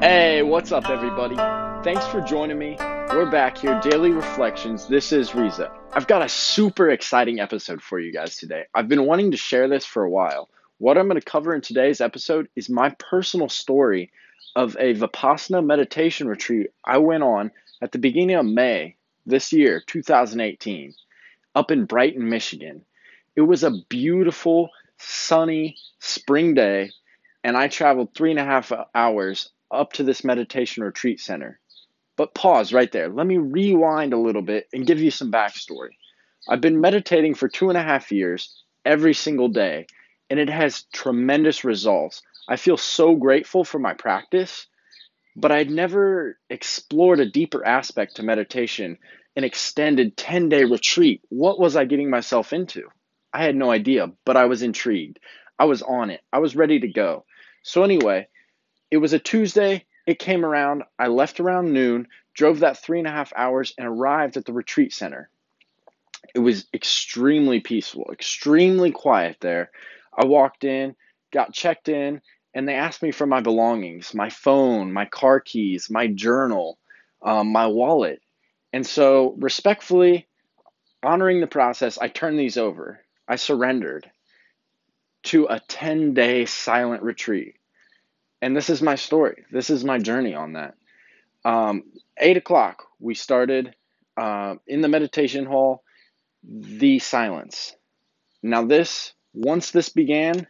Hey, what's up, everybody? Thanks for joining me. We're back here, Daily Reflections. This is Riza. I've got a super exciting episode for you guys today. I've been wanting to share this for a while. What I'm going to cover in today's episode is my personal story of a Vipassana meditation retreat I went on at the beginning of May this year, 2018, up in Brighton, Michigan. It was a beautiful, sunny spring day, and I traveled 3.5 hours up to this meditation retreat center. But pause right there. Let me rewind a little bit and give you some backstory. I've been meditating for 2.5 years every single day, and it has tremendous results. I feel so grateful for my practice, but I'd never explored a deeper aspect to meditation, an extended 10-day retreat. What was I getting myself into? I had no idea, but I was intrigued. I was on it. I was ready to go. So anyway, it was a Tuesday. It came around. I left around noon, drove that 3.5 hours, and arrived at the retreat center. It was extremely peaceful, extremely quiet there. I walked in, got checked in, and they asked me for my belongings, my phone, my car keys, my journal, my wallet. And so, respectfully, honoring the process, I turned these over. I surrendered to a 10-day silent retreat. And this is my story. This is my journey on that. 8 o'clock, we started in the meditation hall, the silence. Now once this began,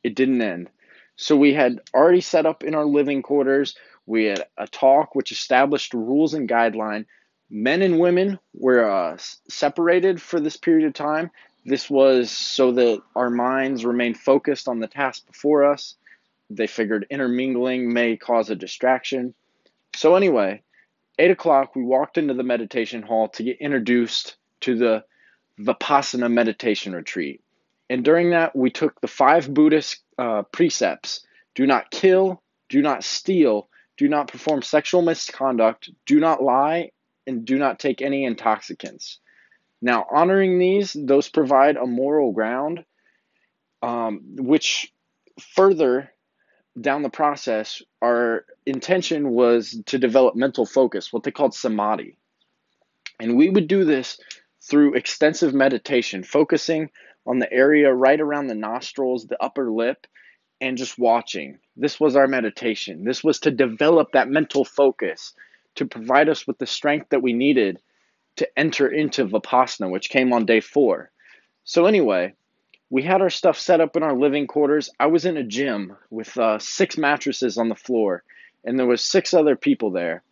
it didn't end. So we had already set up in our living quarters. We had a talk which established rules and guideline. Men and women were separated for this period of time. This was so that our minds remained focused on the task before us. They figured intermingling may cause a distraction. So anyway, 8 o'clock, we walked into the meditation hall to get introduced to the Vipassana meditation retreat. And during that, we took the 5 Buddhist precepts: do not kill, do not steal, do not perform sexual misconduct, do not lie, and do not take any intoxicants. Now, honoring those provide a moral ground, which further down the process, our intention was to develop mental focus, what they called samadhi. And we would do this through extensive meditation, focusing on the area right around the nostrils, the upper lip, and just watching. This was our meditation. This was to develop that mental focus, to provide us with the strength that we needed to enter into Vipassana, which came on day 4. So anyway, we had our stuff set up in our living quarters. I was in a gym with 6 mattresses on the floor, and there was 6 other people there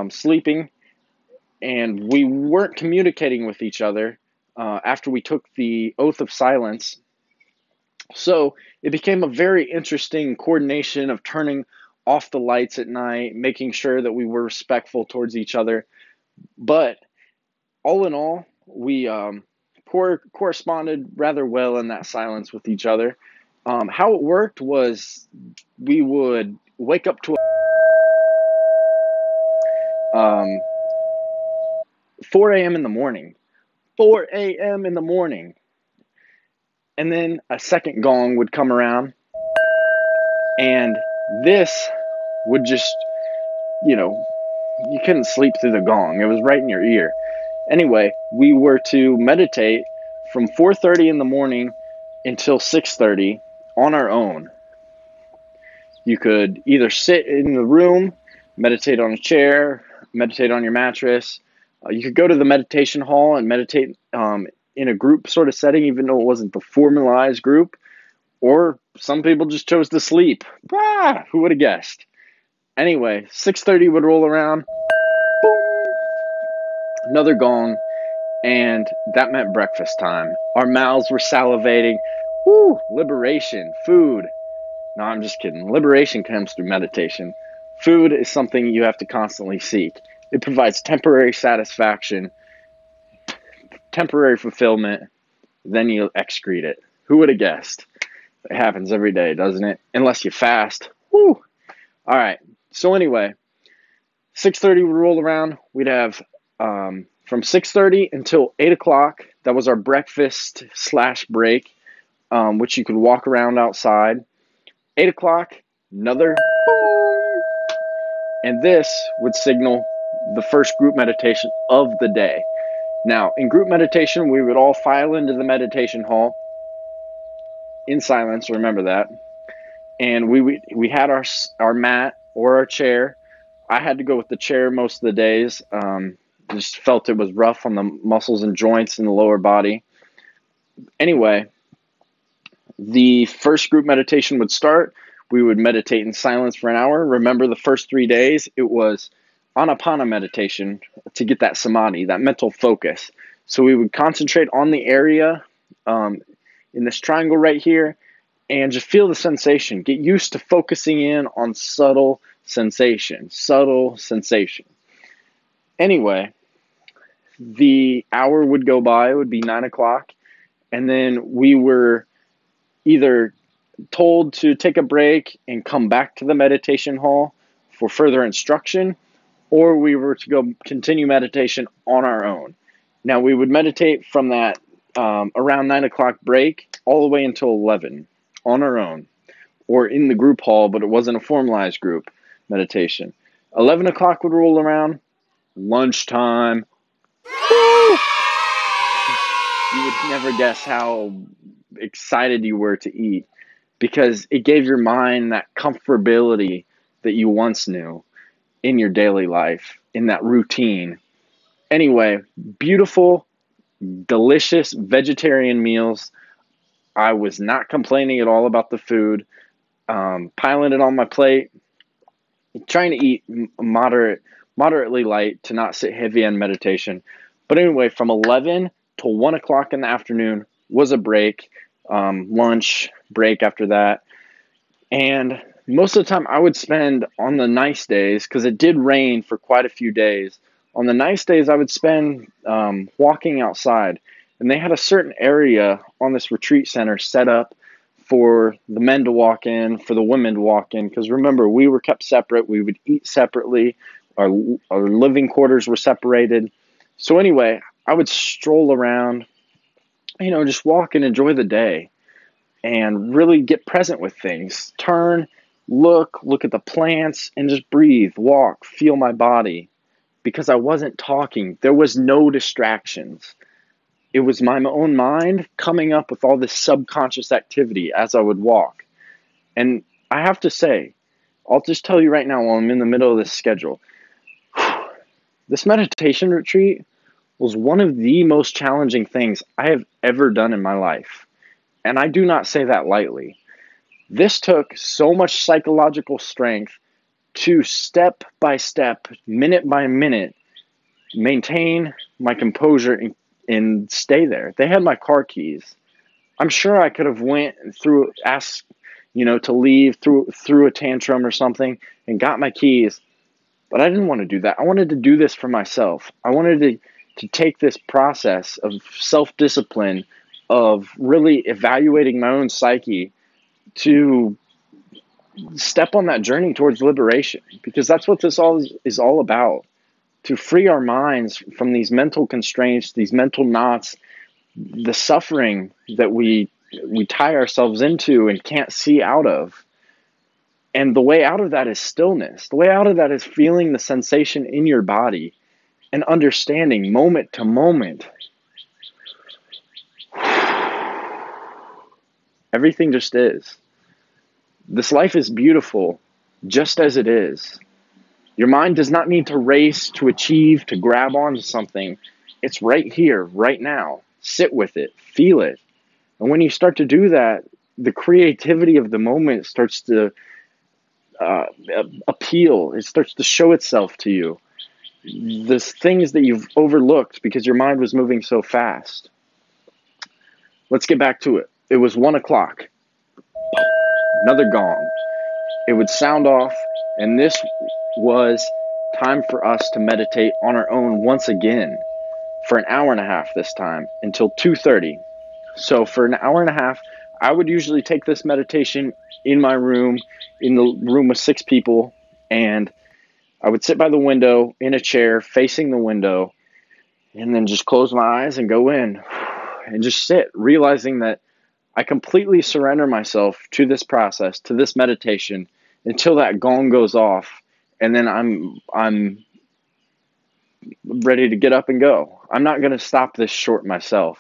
sleeping, and we weren't communicating with each other after we took the oath of silence. So it became a very interesting coordination of turning off the lights at night, making sure that we were respectful towards each other. But all in all, we corresponded rather well in that silence with each other. How it worked was we would wake up to 4 a.m. in the morning. 4 a.m. in the morning. And then a second gong would come around, and this would just, you couldn't sleep through the gong. It was right in your ear. Anyway, we were to meditate from 4:30 in the morning until 6:30 on our own. You could either sit in the room, meditate on a chair, meditate on your mattress. You could go to the meditation hall and meditate in a group sort of setting, even though it wasn't the formalized group. Or some people just chose to sleep. Who would have guessed? Anyway, 6:30 would roll around. Boom, another gong. And that meant breakfast time. Our mouths were salivating. Woo, liberation, food. No, I'm just kidding. Liberation comes through meditation. Food is something you have to constantly seek. It provides temporary satisfaction, temporary fulfillment, then you excrete it. Who would have guessed? It happens every day, doesn't it? Unless you fast. Woo! All right. So anyway, 6:30 would roll around. We'd have from 6:30 until 8 o'clock. That was our breakfast/break, which you could walk around outside. 8 o'clock, another boom. And this would signal the first group meditation of the day. Now, in group meditation, we would all file into the meditation hall in silence, remember that. And we had our mat or our chair. I had to go with the chair most of the days. Just felt it was rough on the muscles and joints in the lower body. Anyway, the first group meditation would start. We would meditate in silence for an hour. Remember, the first 3 days, it was Anapana meditation to get that samadhi, that mental focus. So we would concentrate on the area in this triangle right here and just feel the sensation. Get used to focusing in on subtle sensation. Anyway, the hour would go by. It would be 9 o'clock. And then we were either told to take a break and come back to the meditation hall for further instruction, or we were to go continue meditation on our own. Now, we would meditate from that around 9 o'clock break all the way until 11 on our own, or in the group hall, but it wasn't a formalized group meditation. 11 o'clock would roll around, lunchtime. Woo! You would never guess how excited you were to eat, because it gave your mind that comfortability that you once knew in your daily life, in that routine. Anyway, beautiful, delicious vegetarian meals. I was not complaining at all about the food. Piling it on my plate, trying to eat moderately light to not sit heavy on meditation. But anyway, from 11 to 1 o'clock in the afternoon was a break, lunch break after that. And most of the time I would spend on the nice days, because it did rain for quite a few days. On the nice days, I would spend walking outside. And they had a certain area on this retreat center set up for the men to walk in, for the women to walk in. Because remember, we were kept separate. We would eat separately. Our living quarters were separated. So anyway, I would stroll around, just walk and enjoy the day and really get present with things. Turn, look at the plants and just breathe, walk, feel my body. Because I wasn't talking. There was no distractions. It was my own mind coming up with all this subconscious activity as I would walk. And I have to say, I'll just tell you right now while I'm in the middle of this schedule, this meditation retreat was one of the most challenging things I have ever done in my life. And I do not say that lightly. This took so much psychological strength to step by step, minute by minute, maintain my composure and stay there. They had my car keys. I'm sure I could have went through, asked, to leave, through a tantrum or something and got my keys. But I didn't want to do that. I wanted to do this for myself. I wanted to take this process of self-discipline, of really evaluating my own psyche to step on that journey towards liberation, because that's what this all is all about. To free our minds from these mental constraints, these mental knots, the suffering that we tie ourselves into and can't see out of. And the way out of that is stillness. The way out of that is feeling the sensation in your body and understanding moment to moment. Everything just is. This life is beautiful just as it is. Your mind does not need to race, to achieve, to grab onto something. It's right here, right now. Sit with it, feel it. And when you start to do that, the creativity of the moment starts to appeal. It starts to show itself to you. The things that you've overlooked because your mind was moving so fast. Let's get back to it. It was 1 o'clock. Another gong. It would sound off, and this was time for us to meditate on our own once again for an hour and a half this time until 2:30. So for an hour and a half, I would usually take this meditation in my room, in the room with 6 people, and I would sit by the window in a chair facing the window and then just close my eyes and go in and just sit, realizing that I completely surrender myself to this process, to this meditation, until that gong goes off and then I'm ready to get up and go. I'm not going to stop this short myself.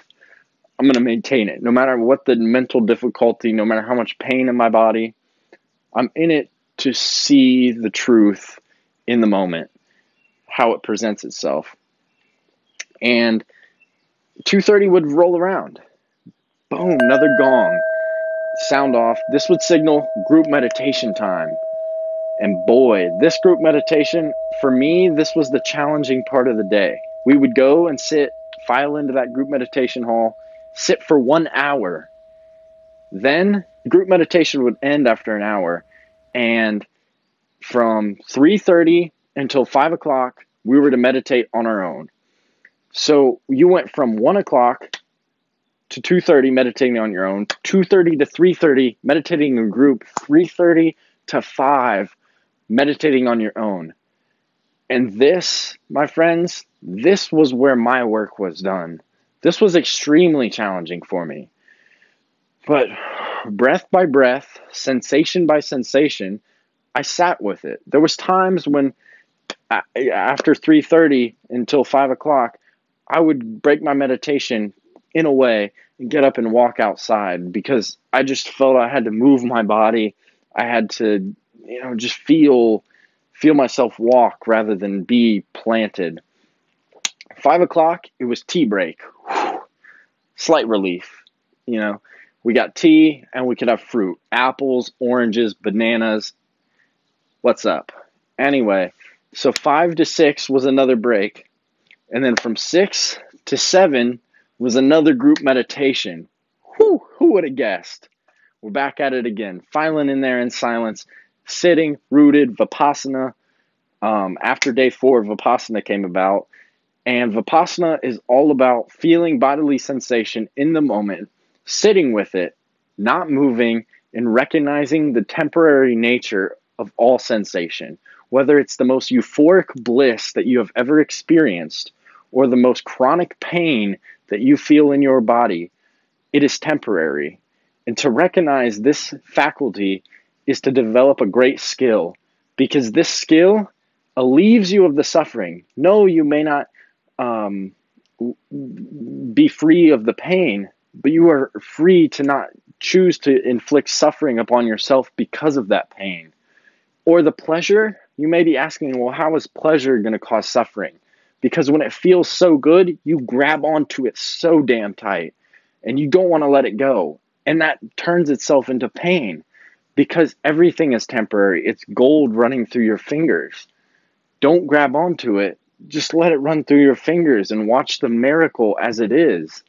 I'm going to maintain it no matter what the mental difficulty, no matter how much pain in my body. I'm in it to see the truth in the moment, how it presents itself. And 2:30 would roll around. Boom, another gong. Sound off. This would signal group meditation time. And boy, this group meditation, for me, this was the challenging part of the day. We would go and file into that group meditation hall, sit for 1 hour. Then group meditation would end after an hour. And from 3:30 until 5 o'clock, we were to meditate on our own. So you went from 1 o'clock to 2:30 meditating on your own, 2:30 to 3:30 meditating in a group, 3:30 to 5 meditating on your own. And this, my friends, this was where my work was done. This was extremely challenging for me. But breath by breath, sensation by sensation, I sat with it. There was times when after 3:30 until 5 o'clock, I would break my meditation in a way and get up and walk outside because I just felt I had to move my body. I had to, just feel myself walk rather than be planted. 5 o'clock, it was tea break. Whew. Slight relief. We got tea and we could have fruit, apples, oranges, bananas. What's up? Anyway, so 5 to 6 was another break. And then from 6 to 7 was another group meditation. Whew, who would have guessed? We're back at it again, filing in there in silence, sitting, rooted, Vipassana. After day 4, Vipassana came about. And Vipassana is all about feeling bodily sensation in the moment, sitting with it, not moving, and recognizing the temporary nature of all sensation. Whether it's the most euphoric bliss that you have ever experienced or the most chronic pain that you feel in your body, it is temporary. And to recognize this faculty is to develop a great skill, because this skill relieves you of the suffering. No, you may not be free of the pain, but you are free to not choose to inflict suffering upon yourself because of that pain. Or the pleasure, you may be asking, well, how is pleasure going to cause suffering? Because when it feels so good, you grab onto it so damn tight and you don't want to let it go. And that turns itself into pain because everything is temporary. It's gold running through your fingers. Don't grab onto it. Just let it run through your fingers and watch the miracle as it is.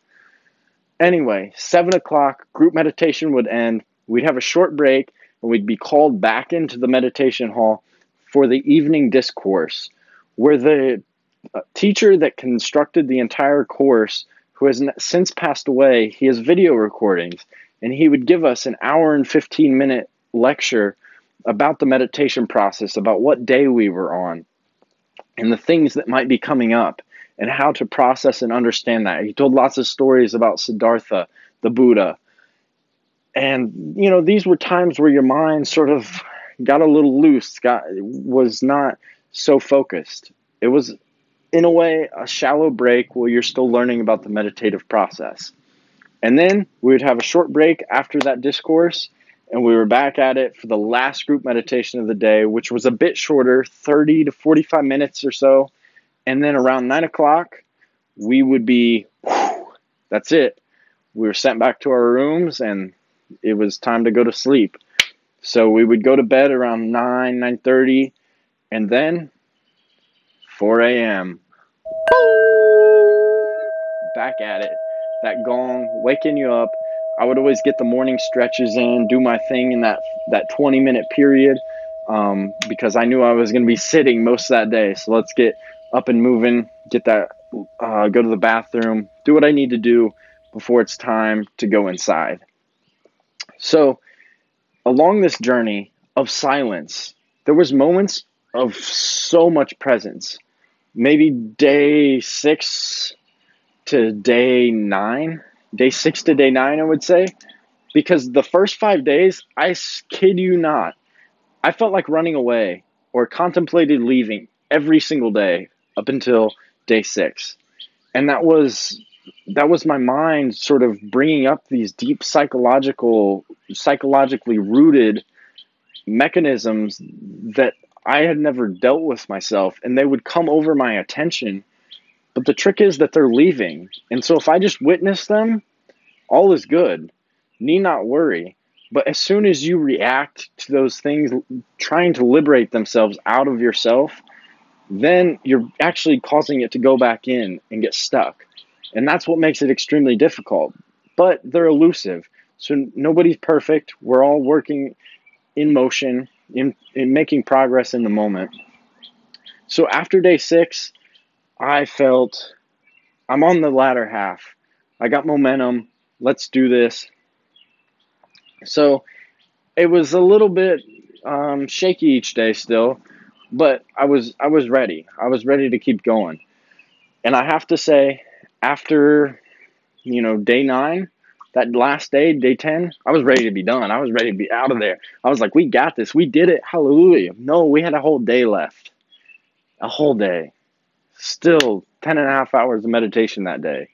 Anyway, 7 o'clock, group meditation would end. We'd have a short break and we'd be called back into the meditation hall for the evening discourse, where the teacher that constructed the entire course, who has since passed away, he has video recordings, and he would give us an hour and 15-minute lecture about the meditation process, about what day we were on, and the things that might be coming up, and how to process and understand that. He told lots of stories about Siddhartha, the Buddha. And, these were times where your mind sort of got a little loose, was not so focused. It was, in a way, a shallow break where you're still learning about the meditative process. And then we would have a short break after that discourse, and we were back at it for the last group meditation of the day, which was a bit shorter, 30 to 45 minutes or so. And then around 9 o'clock, we would be, that's it. We were sent back to our rooms, and it was time to go to sleep. So we would go to bed around 9:30, and then 4 a.m. Back at it. That gong waking you up. I would always get the morning stretches in, do my thing in that 20-minute period, because I knew I was going to be sitting most of that day. So let's get up and moving, get that, go to the bathroom, do what I need to do before it's time to go inside. So along this journey of silence, there was moments of so much presence. Maybe day 6 to day 9, I would say, because the first 5 days, I kid you not, I felt like running away. or contemplated leaving every single day up until day 6. And that was my mind sort of bringing up these deep psychologically rooted mechanisms that I had never dealt with myself, and they would come over my attention. But the trick is that they're leaving. And so if I just witness them, all is good. Need not worry. But as soon as you react to those things trying to liberate themselves out of yourself, then you're actually causing it to go back in and get stuck. And that's what makes it extremely difficult. But they're elusive. So nobody's perfect. We're all working in motion, in making progress in the moment. So after day 6, I felt I'm on the latter half. I got momentum. Let's do this. So it was a little bit shaky each day still, but I was ready. I was ready to keep going. And I have to say, after day 9, that last day, day 10, I was ready to be done. I was ready to be out of there. I was like, we got this. We did it. Hallelujah. No, we had a whole day left. A whole day. Still 10 and a half hours of meditation that day.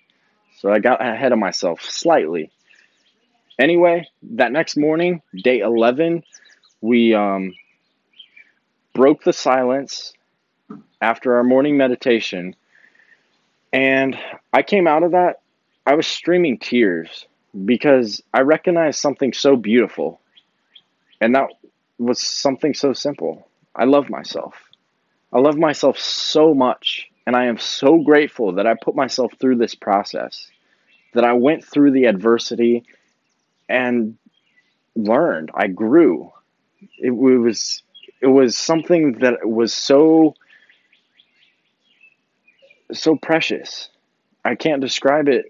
So I got ahead of myself slightly. Anyway, that next morning, day 11, we broke the silence after our morning meditation. And I came out of that, I was streaming tears because I recognized something so beautiful. And that was something so simple. I love myself. I love myself so much. And I am so grateful that I put myself through this process, that I went through the adversity and learned. I grew. It was something that was so precious. I can't describe it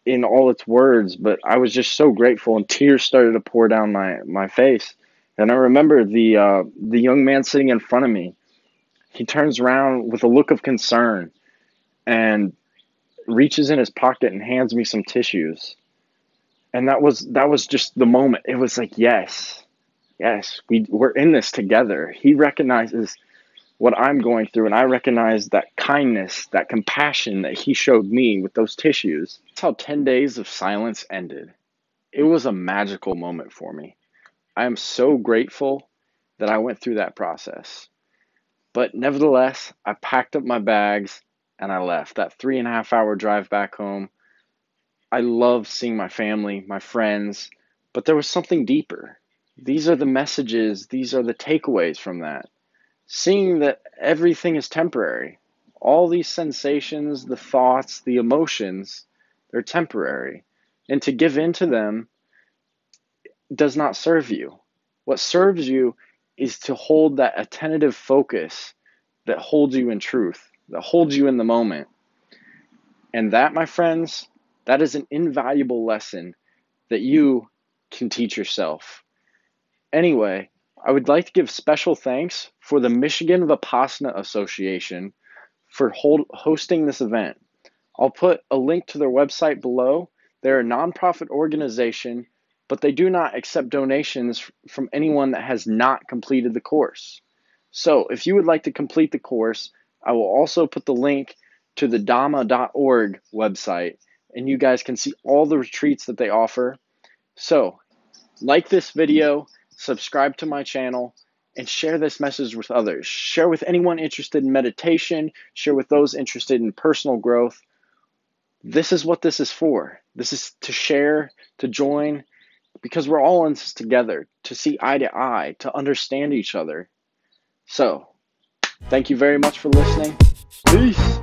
in all its words, but I was just so grateful, and tears started to pour down my face. And I remember the young man sitting in front of me. He turns around with a look of concern and reaches in his pocket and hands me some tissues. And that was just the moment. It was like, yes, we're in this together. He recognizes what I'm going through, and I recognize that kindness, that compassion that he showed me with those tissues. That's how 10 days of silence ended. It was a magical moment for me. I am so grateful that I went through that process. But nevertheless, I packed up my bags and I left. That 3.5 hour drive back home, I loved seeing my family, my friends, but there was something deeper. These are the messages, these are the takeaways from that. Seeing that everything is temporary. All these sensations, the thoughts, the emotions, they're temporary. And to give in to them does not serve you. What serves you is to hold that attentive focus that holds you in truth, that holds you in the moment. And that, my friends, that is an invaluable lesson that you can teach yourself. Anyway, I would like to give special thanks for the Michigan Vipassana Association for hosting this event. I'll put a link to their website below. They're a nonprofit organization, but they do not accept donations from anyone that has not completed the course. So if you would like to complete the course, I will also put the link to the Dhamma.org website, and you guys can see all the retreats that they offer. So like this video, subscribe to my channel, and share this message with others. Share with anyone interested in meditation, share with those interested in personal growth. This is what this is for. This is to share, to join, because we're all in this together, to see eye to eye, to understand each other. So, thank you very much for listening. Peace.